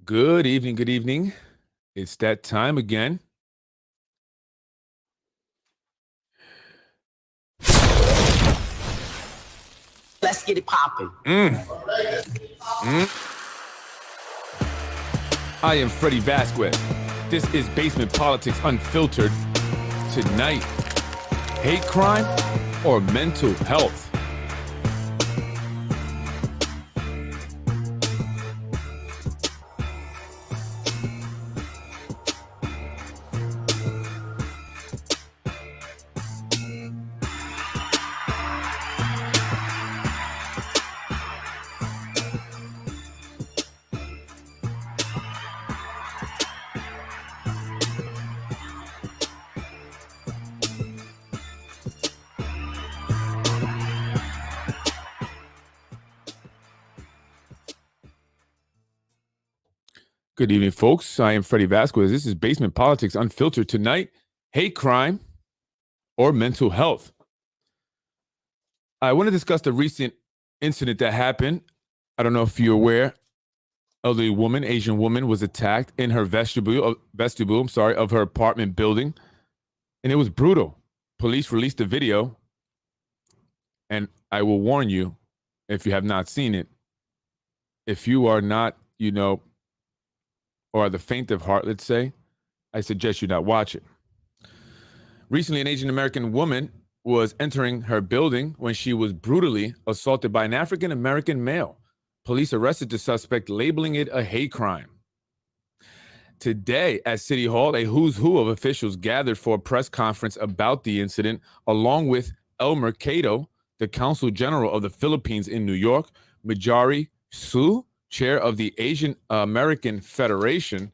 Good evening. Good evening. It's that time again. Let's get it popping. I am Freddie Vasquez. This is Basement Politics Unfiltered. Tonight, hate crime or mental health? Good evening, folks. I am Freddie Vasquez. This is Basement Politics Unfiltered. Tonight, hate crime or mental health? I want to discuss the recent incident that happened. I don't know if you're aware. Elderly woman, Asian woman, was attacked in her vestibule of her apartment building. And it was brutal. Police released a video. And I will warn you, if you have not seen it, if you are not, or are the faint of heart, let's say, I suggest you not watch it. Recently, an Asian American woman was entering her building when she was brutally assaulted by an African American male. Police arrested the suspect, labeling it a hate crime. Today at City Hall, a who's who of officials gathered for a press conference about the incident, along with Elmer Cato, the Consul General of the Philippines in New York, Majari Su, chair of the Asian American Federation,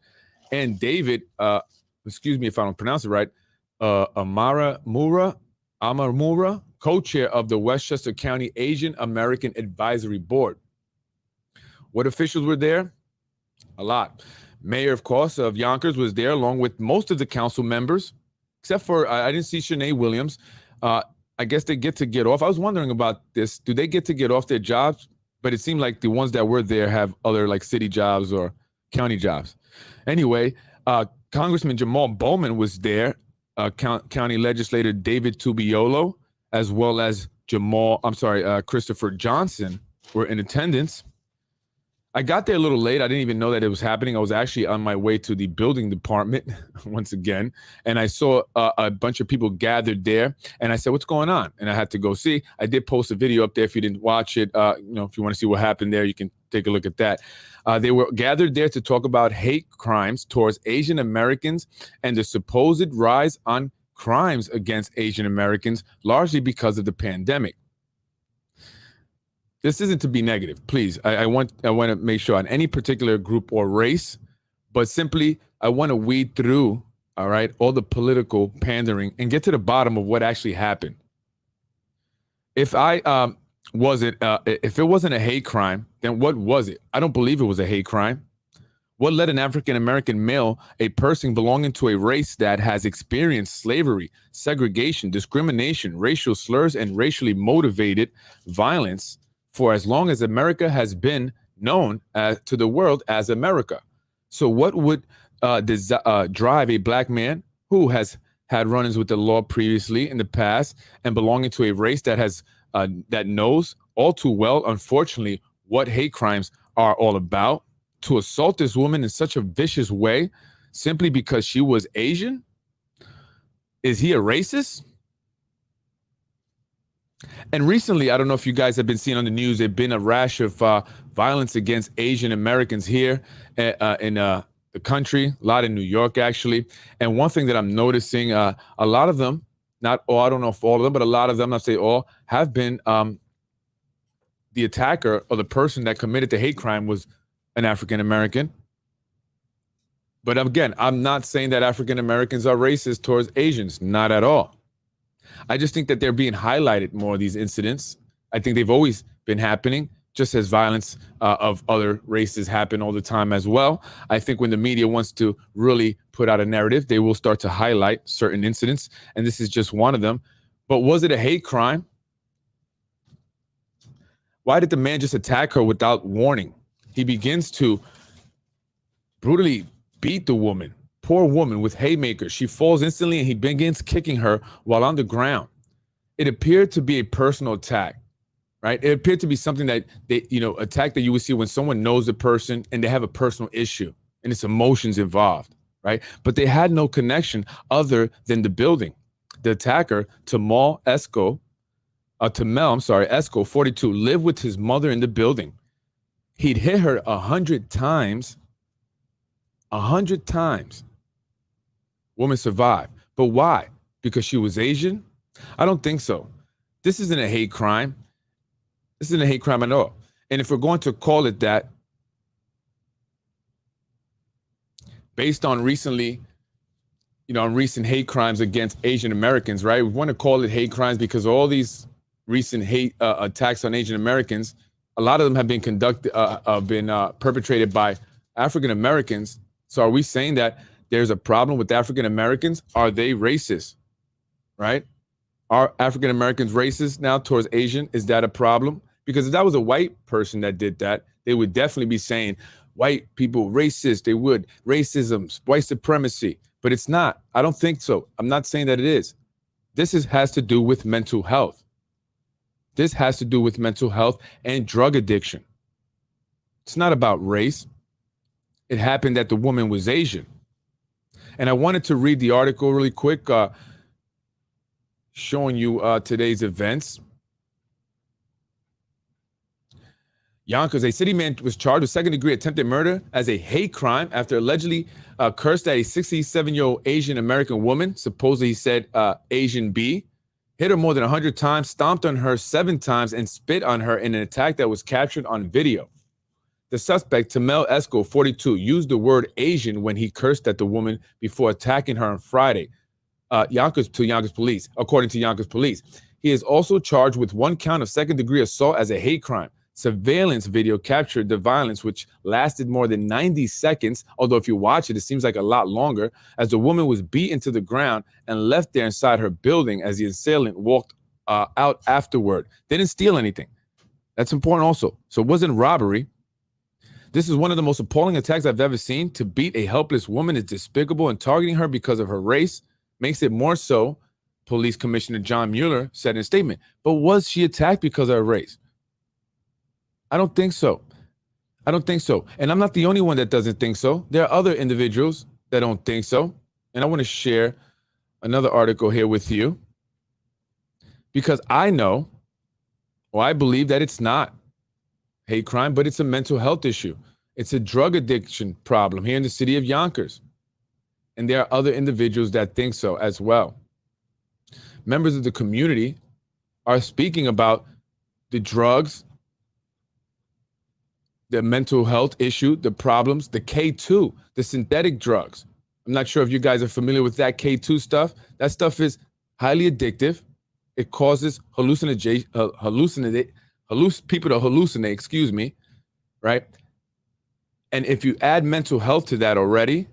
and David, excuse me if I don't pronounce it right, Amara Mura, co-chair of the Westchester County Asian American Advisory Board. What officials were there? A lot. Mayor, of course, of Yonkers was there, along with most of the council members, except for, I didn't see Shanae Williams. I guess they get off. I was wondering about this. Do they get to get off their jobs? But it seemed like the ones that were there have other like city jobs or county jobs. Anyway, Congressman Jamal Bowman was there, County Legislator David Tubiolo, as well as Christopher Johnson were in attendance. I got there a little late. I didn't even know that it was happening. I was actually on my way to the building department once again, and I saw a bunch of people gathered there, and I said, what's going on? And I had to go see. I did post a video up there. If you didn't watch it, if you want to see what happened there, you can take a look at that. They were gathered there to talk about hate crimes towards Asian Americans and the supposed rise on crimes against Asian Americans, largely because of the pandemic. This isn't to be negative, please. I want to make sure on any particular group or race, but simply I want to weed through, all right, all the political pandering and get to the bottom of what actually happened. If it wasn't a hate crime, then what was it? I don't believe it was a hate crime. What led an African American male, a person belonging to a race that has experienced slavery, segregation, discrimination, racial slurs, and racially motivated violence for as long as America has been known to the world as America? So what would drive a black man who has had run-ins with the law previously in the past and belonging to a race that has that knows all too well, unfortunately, what hate crimes are all about, to assault this woman in such a vicious way simply because she was Asian? Is he a racist? And recently, I don't know if you guys have been seeing on the news, there's been a rash of violence against Asian Americans here in the country, a lot in New York, actually. And one thing that I'm noticing, a lot of them, not all, I don't know if all of them, but a lot of them, I'll say all, have been the attacker or the person that committed the hate crime was an African American. But again, I'm not saying that African Americans are racist towards Asians, not at all. I just think that they're being highlighted more, these incidents. I think they've always been happening, just as violence of other races happen all the time as well. I think when the media wants to really put out a narrative, they will start to highlight certain incidents, and this is just one of them. But was it a hate crime? Why did the man just attack her without warning? He begins to brutally beat the woman, poor woman, with haymakers. She falls instantly and he begins kicking her while on the ground. It appeared to be a personal attack, right? It appeared to be something that attack that you would see when someone knows the person and they have a personal issue and it's emotions involved, right? But they had no connection other than the building. The attacker, Tamel Esco, 42, lived with his mother in the building. He'd hit her 100 times. 100 times. Woman survived. But why? Because she was Asian? I don't think so. This isn't a hate crime. This isn't a hate crime at all. And if we're going to call it that, based on recent hate crimes against Asian Americans, right? We want to call it hate crimes because all these recent hate attacks on Asian Americans, a lot of them have been perpetrated by African Americans. So are we saying that there's a problem with African Americans? Are they racist, right? Are African Americans racist now towards Asian? Is that a problem? Because if that was a white person that did that, they would definitely be saying white people racist. They would. Racism, white supremacy. But it's not. I don't think so. I'm not saying that it is. This has to do with mental health. This has to do with mental health and drug addiction. It's not about race. It happened that the woman was Asian. And I wanted to read the article really quick, showing you today's events. Yonkers, a city man was charged with second-degree attempted murder as a hate crime after allegedly cursed at a 67-year-old Asian American woman, supposedly he said Asian B, hit her more than 100 times, stomped on her 7 times, and spit on her in an attack that was captured on video. The suspect, Tamel Esco, 42, used the word Asian when he cursed at the woman before attacking her on Friday, Yonkers police, according to Yonkers police. He is also charged with 1 count of second-degree assault as a hate crime. Surveillance video captured the violence, which lasted more than 90 seconds, although if you watch it, it seems like a lot longer, as the woman was beaten to the ground and left there inside her building as the assailant walked out afterward. They didn't steal anything. That's important also. So it wasn't robbery. This is one of the most appalling attacks I've ever seen. To beat a helpless woman is despicable, and targeting her because of her race makes it more so, Police Commissioner John Mueller said in a statement. But was she attacked because of her race? I don't think so. I don't think so. And I'm not the only one that doesn't think so. There are other individuals that don't think so. And I want to share another article here with you because I know, or I believe that it's not hate crime, but it's a mental health issue. It's a drug addiction problem here in the city of Yonkers. And there are other individuals that think so as well. Members of the community are speaking about the drugs, the mental health issue, the problems, the K2, the synthetic drugs. I'm not sure if you guys are familiar with that K2 stuff. That stuff is highly addictive. It causes people to hallucinate, right? And if you add mental health to that already,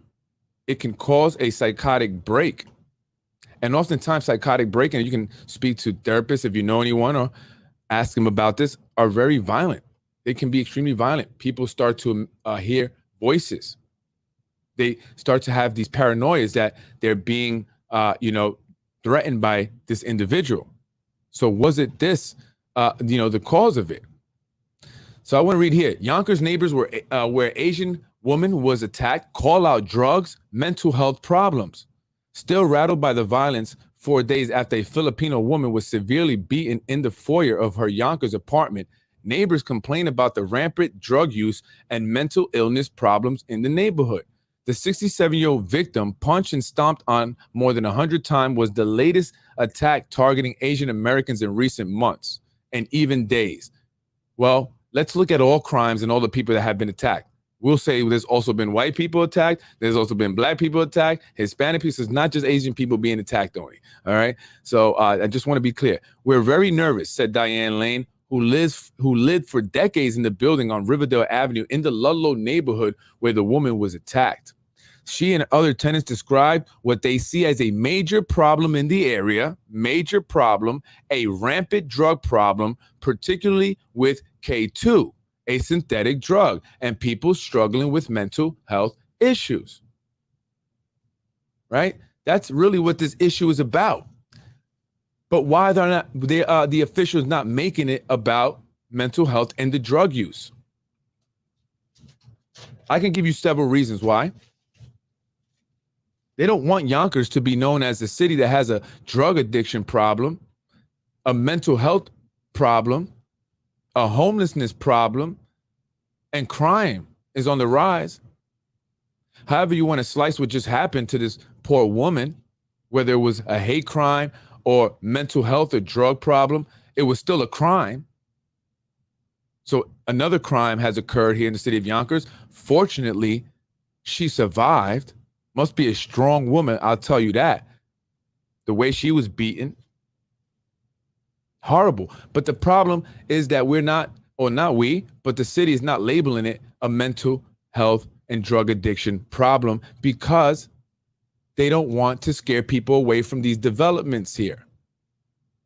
it can cause a psychotic break. And oftentimes psychotic break, and you can speak to therapists if you know anyone or ask them about this, are very violent. They can be extremely violent. People start to hear voices. They start to have these paranoias that they're being, threatened by this individual. So was it this, the cause of it? So I want to read here. Yonkers neighbors where Asian woman was attacked, call out drugs, mental health problems. Still rattled by the violence 4 days after a Filipino woman was severely beaten in the foyer of her Yonkers apartment, neighbors complain about the rampant drug use and mental illness problems in the neighborhood. The 67-year-old victim, punched and stomped on more than 100 times, was the latest attack targeting Asian Americans in recent months and even days. Well, let's look at all crimes and all the people that have been attacked. We'll say there's also been white people attacked. There's also been black people attacked, Hispanic people. It's not just Asian people being attacked only. All right. So I just want to be clear. We're very nervous, said Diane Lane, who lived for decades in the building on Riverdale Avenue in the Ludlow neighborhood where the woman was attacked. She and other tenants described what they see as a major problem in the area, a rampant drug problem, particularly with K2, a synthetic drug, and people struggling with mental health issues, right? That's really what this issue is about. But why the officials not making it about mental health and the drug use? I can give you several reasons why. They don't want Yonkers to be known as a city that has a drug addiction problem, a mental health problem, a homelessness problem, and crime is on the rise. However you want to slice what just happened to this poor woman, whether it was a hate crime or mental health or drug problem, it was still a crime. So another crime has occurred here in the city of Yonkers. Fortunately, she survived. Must be a strong woman, I'll tell you that. The way she was beaten, horrible. But the problem is that we're not, or not we, but the city is not labeling it a mental health and drug addiction problem because they don't want to scare people away from these developments here.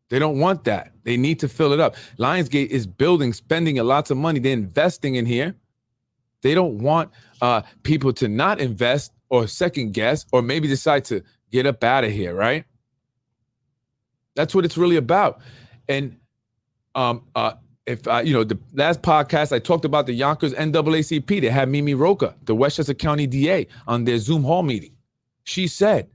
They don't want that. They need to fill it up. Lionsgate is building, spending a lots of money. They're investing in here. They don't want people to not invest or second guess or maybe decide to get up out of here, right? That's what it's really about. And the last podcast I talked about the Yonkers NAACP. They had Mimi Roca, the Westchester County DA, on their Zoom hall meeting. She said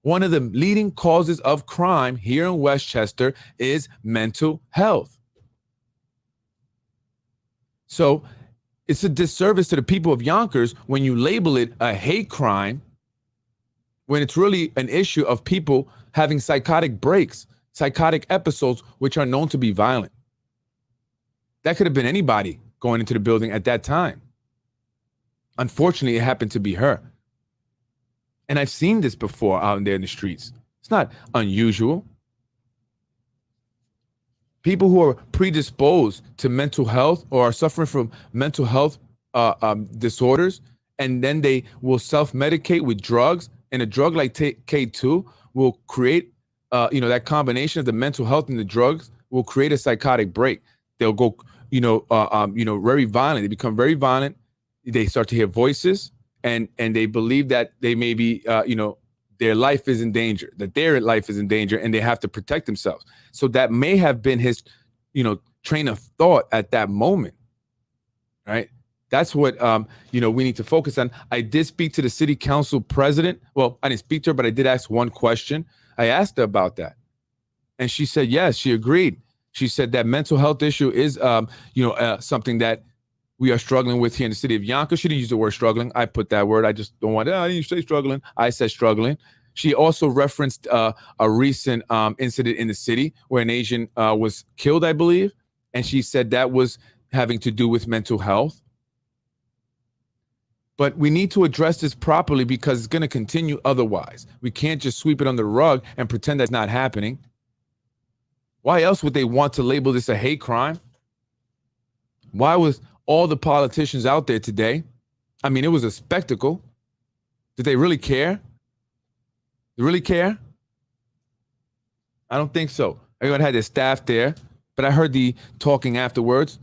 one of the leading causes of crime here in Westchester is mental health. So it's a disservice to the people of Yonkers when you label it a hate crime when it's really an issue of people having psychotic breaks, psychotic episodes, which are known to be violent. That could have been anybody going into the building at that time. Unfortunately, it happened to be her. And I've seen this before out there in the streets. It's not unusual. People who are predisposed to mental health or are suffering from mental health disorders, and then they will self-medicate with drugs, and a drug like K2 will create, that combination of the mental health and the drugs will create a psychotic break. They'll go, very violent. They become very violent. They start to hear voices, and they believe that they may be, their life is in danger, that their life is in danger, and they have to protect themselves. So that may have been his, train of thought at that moment, right? That's what, we need to focus on. I did speak to the city council president. Well, I didn't speak to her, but I did ask one question. I asked her about that. And she said, yes, she agreed. She said that mental health issue is, something that we are struggling with here in the city of Yonkers. She didn't use the word struggling. I put that word. I just don't want to, I didn't say struggling. I said struggling. She also referenced a recent incident in the city where an Asian was killed, I believe. And she said that was having to do with mental health. But we need to address this properly because it's going to continue otherwise. We can't just sweep it under the rug and pretend that's not happening. Why else would they want to label this a hate crime? Why was all the politicians out there today? I mean, it was a spectacle. Did they really care? They really care? I don't think so. Everyone had their staff there, but I heard the talking afterwards.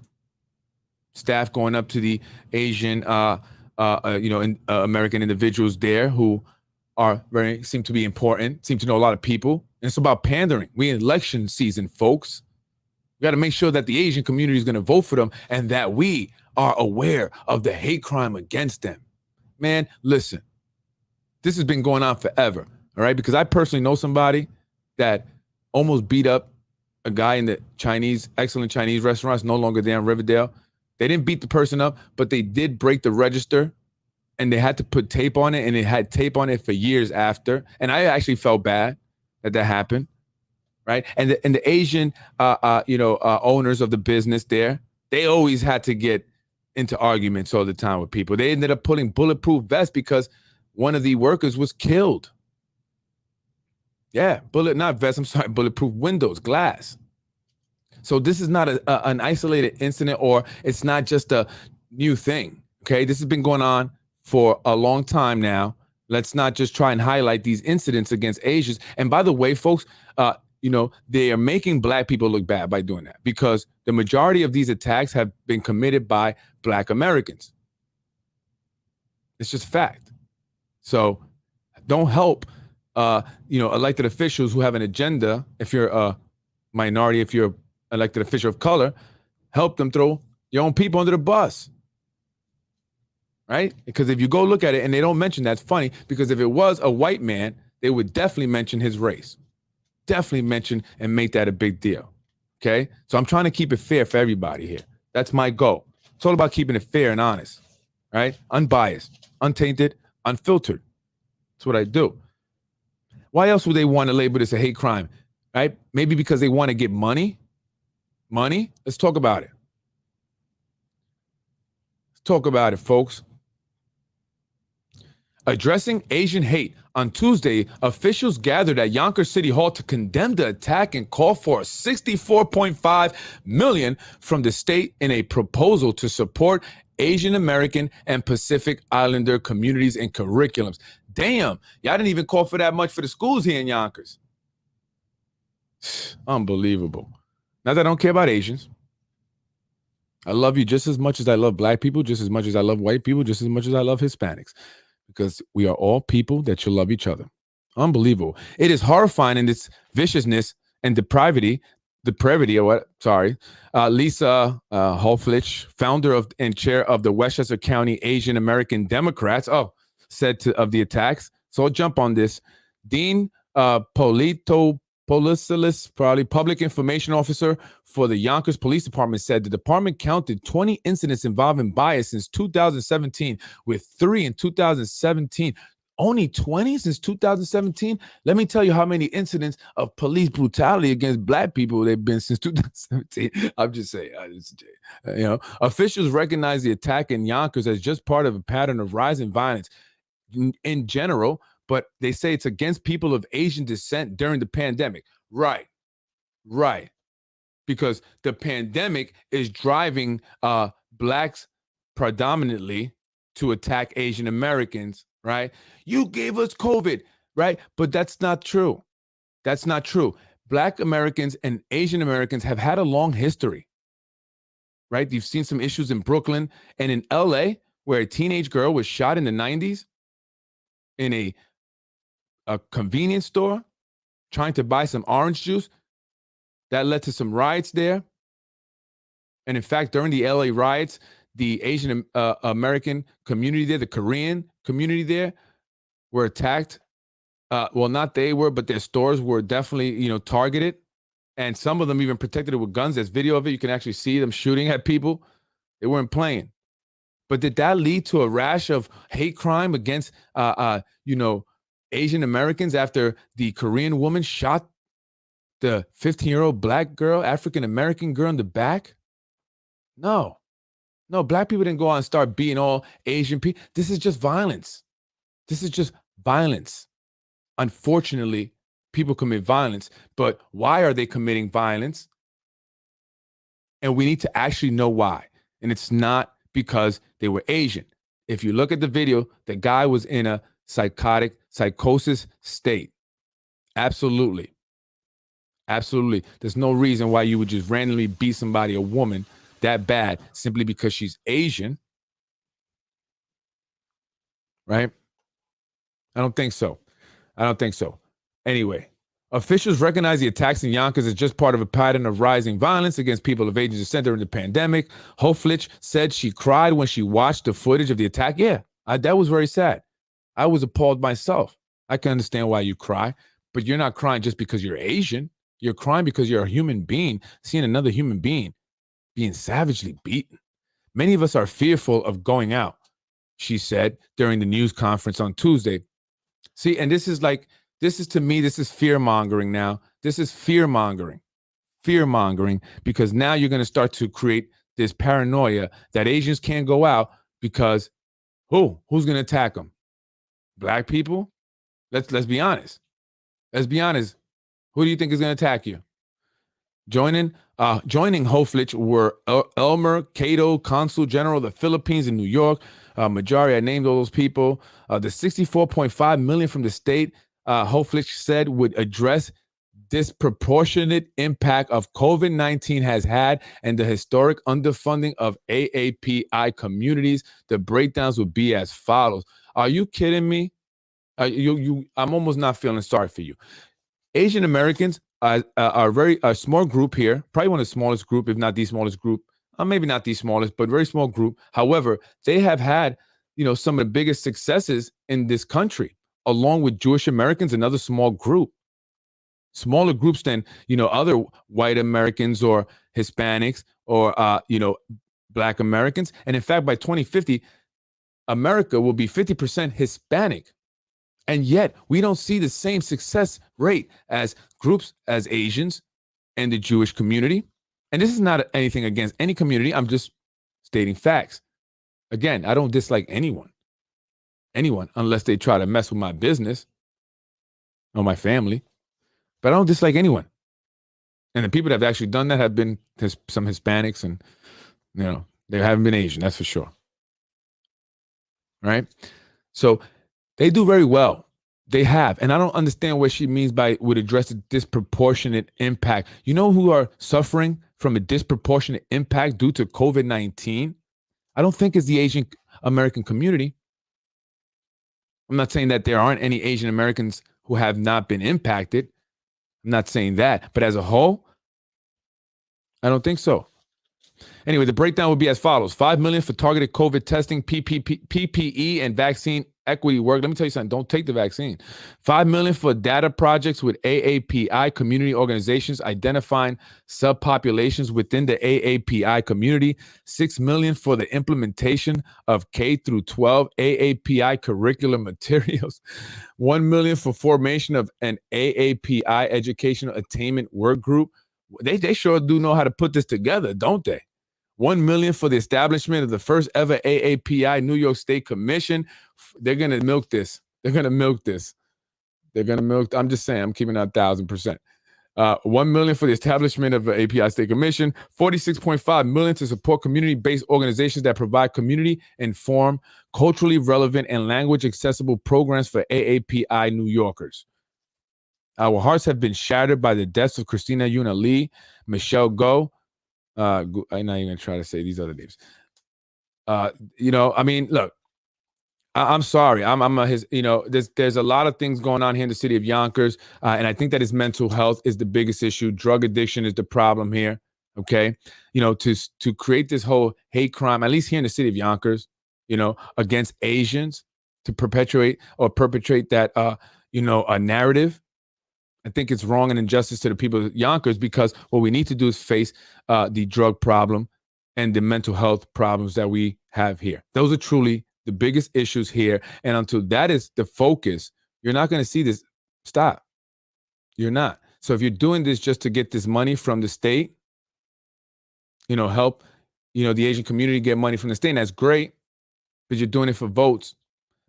Staff going up to the Asian, American individuals there who seem to be important, seem to know a lot of people. And it's about pandering. We're in election season, folks. We got to make sure that the Asian community is going to vote for them and that we are aware of the hate crime against them. Man, listen, this has been going on forever, all right? Because I personally know somebody that almost beat up a guy in the excellent Chinese restaurants, no longer there in Riverdale. They didn't beat the person up, but they did break the register and they had to put tape on it, and it had tape on it for years after. And I actually felt bad that happened, right? And the Asian, owners of the business there, they always had to get into arguments all the time with people. They ended up putting bulletproof vests because one of the workers was killed. Yeah, bulletproof windows, glass. So this is not an isolated incident, or it's not just a new thing, okay? This has been going on for a long time now. Let's not just try and highlight these incidents against Asians. And by the way, folks, they are making Black people look bad by doing that because the majority of these attacks have been committed by Black Americans. It's just fact. So don't help, elected officials who have an agenda. If you're a minority, if you're an elected official of color, help them throw your own people under the bus. Right? Because if you go look at it and they don't mention, that's funny, because if it was a white man, they would definitely mention his race. Definitely mention and make that a big deal. Okay? So I'm trying to keep it fair for everybody here. That's my goal. It's all about keeping it fair and honest, right? Unbiased, untainted, unfiltered. That's what I do. Why else would they want to label this a hate crime, right? Maybe because they want to get money. Money? Let's talk about it. Let's talk about it, folks. Addressing Asian hate. On Tuesday, officials gathered at Yonkers City Hall to condemn the attack and call for $64.5 million from the state in a proposal to support Asian American and Pacific Islander communities and curriculums. Damn, y'all didn't even call for that much for the schools here in Yonkers. Unbelievable. Not that I don't care about Asians. I love you just as much as I love black people, just as much as I love white people, just as much as I love Hispanics. Because we are all people that should love each other. Unbelievable. It is horrifying in its viciousness and depravity or what? Sorry. Lisa Holflich, founder and chair of the Westchester County Asian American Democrats, said of the attacks. So I'll jump on this. Dean Polito Policilis, probably public information officer for the Yonkers Police Department, said the department counted 20 incidents involving bias since 2017, with 3 in 2017. Only 20 since 2017? Let me tell you how many incidents of police brutality against black people there have been since 2017. I'm just saying, officials recognize the attack in Yonkers as just part of a pattern of rising violence in general, but they say it's against people of Asian descent during the pandemic. Right. Because the pandemic is driving blacks predominantly to attack Asian Americans, right? You gave us COVID, right? But that's not true. That's not true. Black Americans and Asian Americans have had a long history, right? You've seen some issues in Brooklyn and in LA, where a teenage girl was shot in the 90s in a convenience store trying to buy some orange juice. That led to some riots there. And in fact, during the LA riots, the Asian American community there, the Korean community there, were attacked. Well, not they were, but their stores were definitely, targeted. And some of them even protected it with guns. There's video of it. You can actually see them shooting at people. They weren't playing. But did that lead to a rash of hate crime against, Asian Americans after the Korean woman shot the 15-year-old black girl, African-American girl in the back? No, black people didn't go out and start beating all Asian people. This is just violence. Unfortunately, people commit violence, but why are they committing violence? And we need to actually know why. And it's not because they were Asian. If you look at the video, the guy was in a psychosis state. Absolutely. There's no reason why you would just randomly beat somebody, a woman, that bad simply because she's Asian. Right? I don't think so. Anyway, officials recognize the attacks in Yonkers as just part of a pattern of rising violence against people of Asian descent during the pandemic. Hoflich said she cried when she watched the footage of the attack. Yeah, that was very sad. I was appalled myself. I can understand why you cry, but you're not crying just because you're Asian. You're crying because you're a human being, seeing another human being being savagely beaten. Many of us are fearful of going out, she said during the news conference on Tuesday. See, and this is to me, this is fear-mongering now. This is fear-mongering because now you're going to start to create this paranoia that Asians can't go out because who's going to attack them? Black people? Let's be honest. Who do you think is going to attack you? Joining Hoflich were Elmer Cato, Consul General of the Philippines in New York. Majority, I named all those people. The $64.5 million from the state, Hoflich said, would address disproportionate impact of COVID-19 has had and the historic underfunding of AAPI communities. The breakdowns would be as follows. Are you kidding me? I'm almost not feeling sorry for you. Asian Americans are very a small group here, probably one of the smallest group, if not the smallest group. Maybe not the smallest, but very small group. However, they have had, some of the biggest successes in this country, along with Jewish Americans, another small group, smaller groups than other white Americans or Hispanics or Black Americans. And in fact, by 2050, America will be 50% Hispanic. And yet we don't see the same success rate as groups as Asians and the Jewish community. And this is not anything against any community. I'm just stating facts. Again, I don't dislike anyone, unless they try to mess with my business or my family. But I don't dislike anyone. And the people that have actually done that have been some Hispanics, and they haven't been Asian, that's for sure. Right? So they do very well. They have. And I don't understand what she means by would address a disproportionate impact. You know who are suffering from a disproportionate impact due to COVID-19? I don't think it's the Asian American community. I'm not saying that there aren't any Asian Americans who have not been impacted. I'm not saying that. But as a whole, I don't think so. Anyway, the breakdown would be as follows. $5 million for targeted COVID testing, PPE, and vaccine equity work. Let me tell you something. Don't take the vaccine. $5 million for data projects with AAPI community organizations identifying subpopulations within the AAPI community. $6 million for the implementation of K through 12 AAPI curriculum materials. $1 million for formation of an AAPI educational attainment work group. They sure do know how to put this together, don't they? $1 million for the establishment of the first ever AAPI New York State Commission. They're going to milk this. I'm just saying, I'm keeping that 1,000%. $1 million for the establishment of an API State Commission. $46.5 million to support community-based organizations that provide community-informed, culturally relevant, and language-accessible programs for AAPI New Yorkers. Our hearts have been shattered by the deaths of Christina Yuna Lee, Michelle Go. I'm not even going to try to say these other names. Look, I'm sorry. There's a lot of things going on here in the city of Yonkers. And I think that his mental health is the biggest issue. Drug addiction is the problem here. Okay. To create this whole hate crime, at least here in the city of Yonkers, against Asians, to perpetrate that, a narrative. I think it's wrong and injustice to the people of Yonkers, because what we need to do is face the drug problem and the mental health problems that we have here. Those are truly the biggest issues here. And until that is the focus, you're not going to see this stop. You're not. So if you're doing this just to get this money from the state, help, the Asian community get money from the state, and that's great, but you're doing it for votes,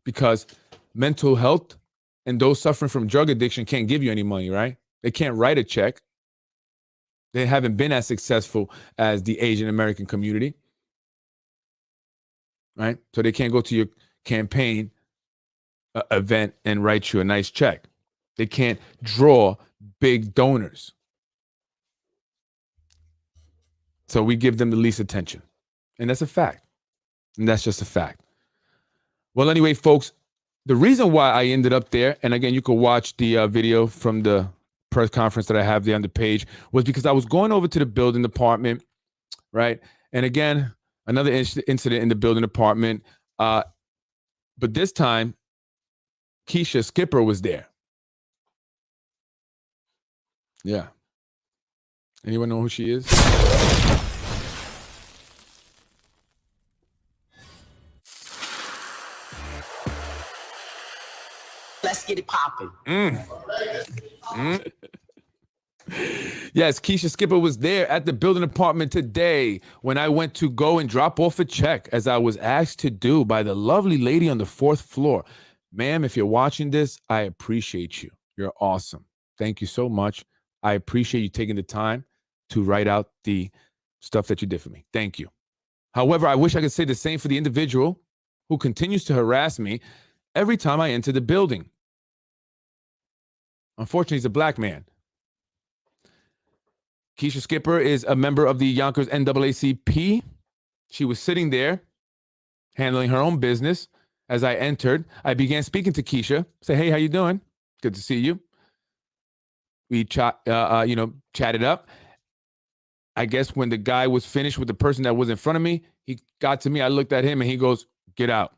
because mental health and those suffering from drug addiction can't give you any money, right? They can't write a check. They haven't been as successful as the Asian American community, right? So they can't go to your campaign event and write you a nice check. They can't draw big donors. So we give them the least attention. And that's a fact. And that's just a fact. Well, anyway, folks, the reason why I ended up there, and again, you could watch the video from the press conference that I have there on the page, was because I was going over to the building department, right? And again, another incident in the building department. But this time, Keisha Skipper was there. Yeah. Anyone know who she is? Let's get it popping. Yes, Keisha Skipper was there at the building department today when I went to go and drop off a check, as I was asked to do by the lovely lady on the 4th floor. Ma'am, if you're watching this, I appreciate you. You're awesome. Thank you so much. I appreciate you taking the time to write out the stuff that you did for me. Thank you. However, I wish I could say the same for the individual who continues to harass me every time I enter the building. Unfortunately, he's a black man. Keisha Skipper is a member of the Yonkers NAACP. She was sitting there handling her own business As I entered, I began speaking to Keisha. Say, hey, how you doing? Good to see you. We chatted up. I guess when the guy was finished with the person that was in front of me, he got to me. I looked at him and he goes, get out.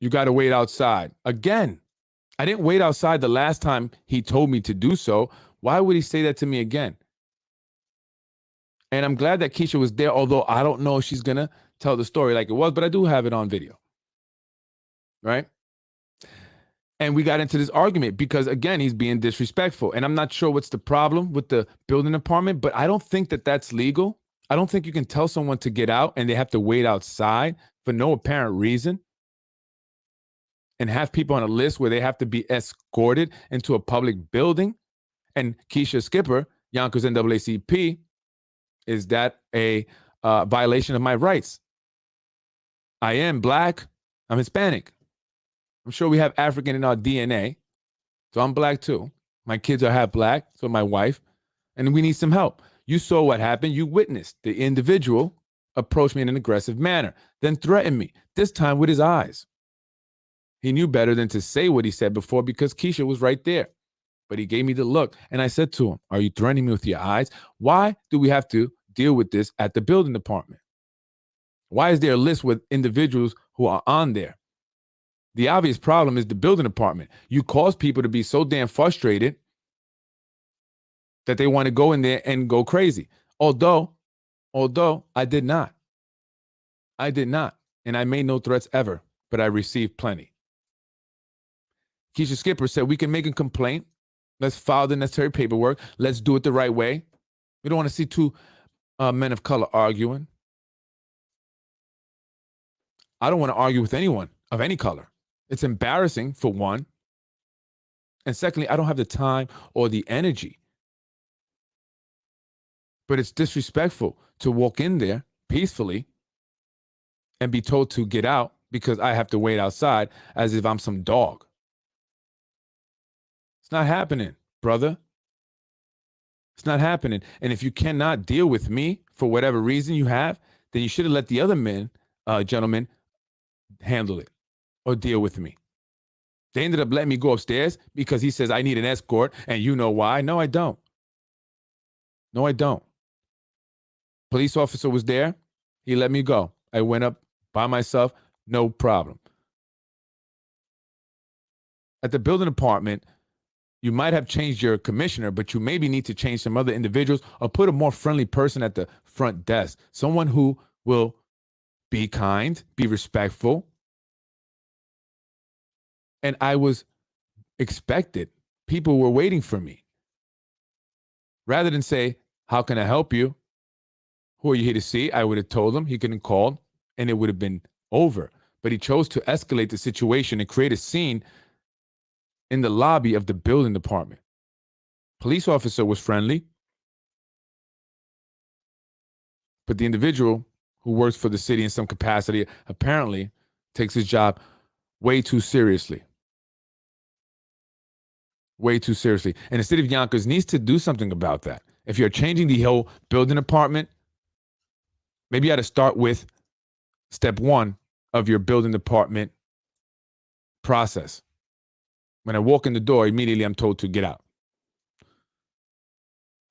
You got to wait outside. Again, I didn't wait outside the last time he told me to do so. Why would he say that to me again? And I'm glad that Keisha was there, although I don't know if she's going to tell the story like it was, but I do have it on video. Right? And we got into this argument because, again, he's being disrespectful. And I'm not sure what's the problem with the building department, but I don't think that that's legal. I don't think you can tell someone to get out and they have to wait outside for no apparent reason and have people on a list where they have to be escorted into a public building. And Keisha Skipper, Yonkers NAACP, is that a violation of my rights? I am Black. I'm Hispanic. I'm sure we have African in our DNA. So I'm Black too. My kids are half Black, so my wife. And we need some help. You saw what happened. You witnessed the individual approach me in an aggressive manner, then threatened me, this time with his eyes. He knew better than to say what he said before because Keisha was right there. But he gave me the look. And I said to him, are you threatening me with your eyes? Why do we have to deal with this at the building department? Why is there a list with individuals who are on there? The obvious problem is the building department. You cause people to be so damn frustrated that they want to go in there and go crazy. Although I did not. And I made no threats ever, but I received plenty. Keisha Skipper said, we can make a complaint. Let's file the necessary paperwork. Let's do it the right way. We don't want to see two men of color arguing. I don't want to argue with anyone of any color. It's embarrassing, for one. And secondly, I don't have the time or the energy. But it's disrespectful to walk in there peacefully and be told to get out because I have to wait outside as if I'm some dog. It's not happening, brother. It's not happening. And if you cannot deal with me for whatever reason you have, then you should have let the other gentlemen handle it or deal with me. They ended up letting me go upstairs because he says I need an escort, and you know why. No, I don't. Police officer was there. He let me go. I went up by myself, no problem. At the building department, you might have changed your commissioner, but you maybe need to change some other individuals or put a more friendly person at the front desk. Someone who will be kind, be respectful. And I was expected. People were waiting for me. Rather than say, how can I help you? Who are you here to see? I would have told him. He could have called and it would have been over. But he chose to escalate the situation and create a scene in the lobby of the building department. Police officer was friendly, but the individual who works for the city in some capacity apparently takes his job way too seriously. Way too seriously. And the city of Yonkers needs to do something about that. If you're changing the whole building department, maybe you ought to start with step one of your building department process. When I walk in the door, immediately I'm told to get out.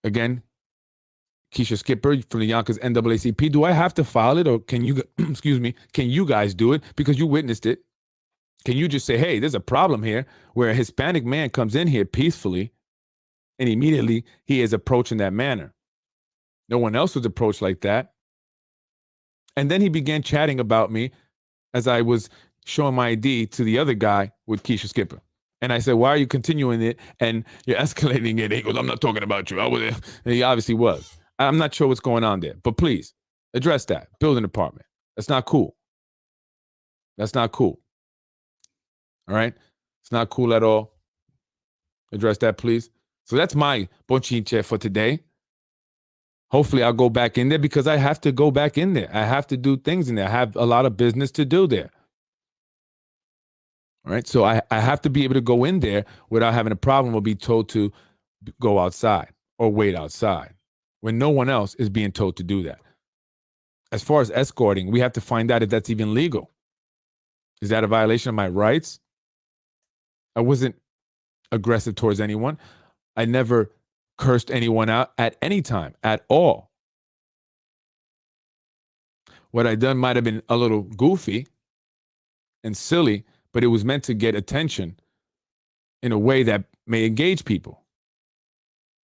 Again, Keisha Skipper from the Yonkers NAACP. Do I have to file it, or can you, can you guys do it because you witnessed it? Can you just say, hey, there's a problem here where a Hispanic man comes in here peacefully and immediately he is approached in that manner? No one else was approached like that. And then he began chatting about me as I was showing my ID to the other guy with Keisha Skipper. And I said, why are you continuing it? And you're escalating it. He goes, I'm not talking about you. And he obviously was. I'm not sure what's going on there. But please, address that. Building department. That's not cool. That's not cool. All right? It's not cool at all. Address that, please. So that's my bochinche for today. Hopefully I'll go back in there because I have to go back in there. I have to do things in there. I have a lot of business to do there. All right. So I have to be able to go in there without having a problem or be told to go outside or wait outside when no one else is being told to do that. As far as escorting, we have to find out if that's even legal. Is that a violation of my rights? I wasn't aggressive towards anyone. I never cursed anyone out at any time at all. What I done might have been a little goofy and silly, but it was meant to get attention in a way that may engage people.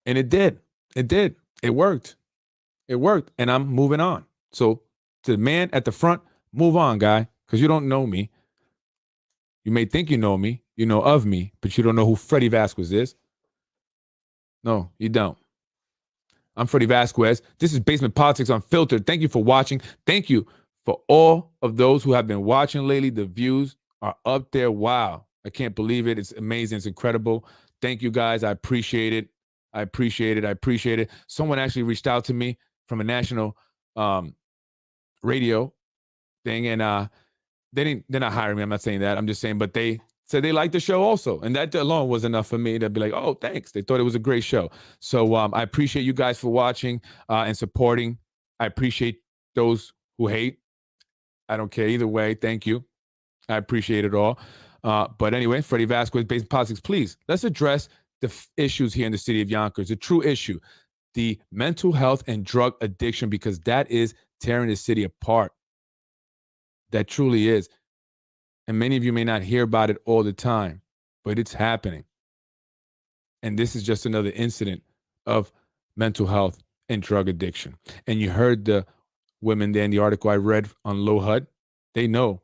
And it did. It did. It worked. It worked. And I'm moving on. So to the man at the front, move on, guy, because you don't know me. You may think you know me, you know of me, but you don't know who Freddie Vasquez is. No, you don't. I'm Freddie Vasquez. This is Basement Politics Unfiltered. Thank you for watching. Thank you for all of those who have been watching lately. The views are up there. Wow. I can't believe it. It's amazing. It's incredible. Thank you, guys. I appreciate it. I appreciate it. I appreciate it. Someone actually reached out to me from a national radio thing, and they're not hiring me. I'm not saying that. I'm just saying, but they said they liked the show also. And that alone was enough for me to be like, oh, thanks. They thought it was a great show. So I appreciate you guys for watching and supporting. I appreciate those who hate. I don't care either way. Thank you. I appreciate it all. But anyway, Freddie Vasquez, Basement Politics, please, let's address the issues here in the city of Yonkers, the true issue, the mental health and drug addiction, because that is tearing the city apart. That truly is. And many of you may not hear about it all the time, but it's happening. And this is just another incident of mental health and drug addiction. And you heard the women there in the article I read on Low HUD. They know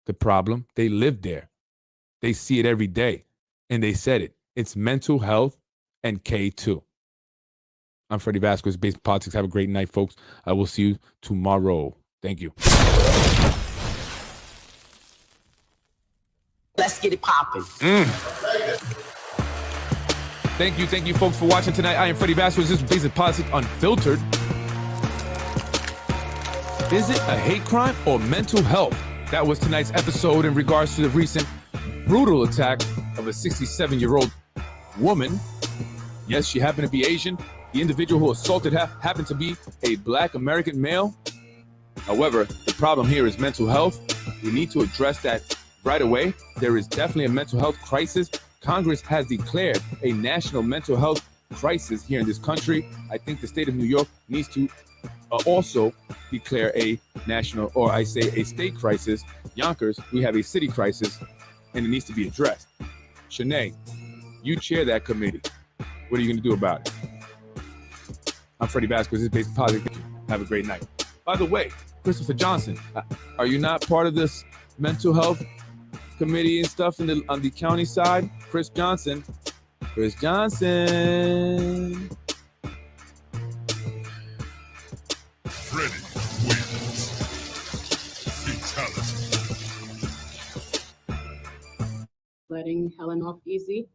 the problem. They live there. They see it every day. And they said it. It's mental health and K2. I'm Freddie Vasquez, Basement Politics. Have a great night, folks. I will see you tomorrow. Thank you. Let's get it popping. Thank you, folks, for watching tonight. I am Freddie Vasquez. This is Basement Politics Unfiltered. Is it a hate crime or mental health? That was tonight's episode in regards to the recent brutal attack of a 67-year-old woman. Yes, she happened to be Asian. The individual who assaulted her happened to be a Black American male. However, the problem here is mental health. We need to address that right away. There is definitely a mental health crisis. Congress has declared a national mental health crisis here in this country. I think the state of New York needs to also declare a national, or I say a state crisis. Yonkers, we have a city crisis, and it needs to be addressed. Shanae, you chair that committee. What are you going to do about it? I'm Freddie Vasquez. This is Basement Politics. Have a great night. By the way, Christopher Johnson, are you not part of this mental health committee and stuff on the county side? Chris Johnson. Freddie wins. Fatality. Letting Helen off easy.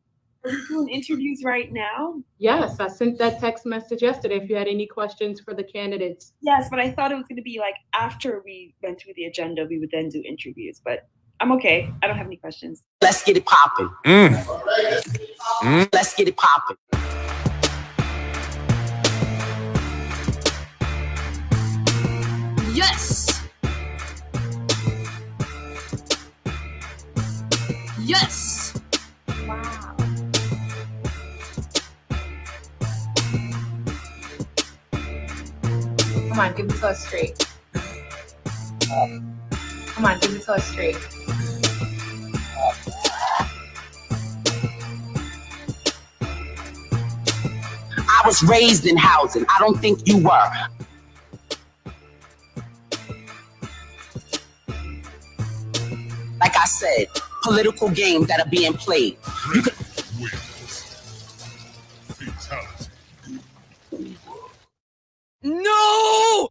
Are you doing interviews right now? Yes, I sent that text message yesterday if you had any questions for the candidates. Yes, but I thought it was going to be like after we went through the agenda, we would then do interviews. But I'm okay. I don't have any questions. Let's get it popping. Let's get it popping. Yes! Yes! Wow. Come on, give it to us straight. Come on, give it to us straight. I was raised in housing. I don't think you were. Like I said, political games that are being played. You could Wins. Fatality. No!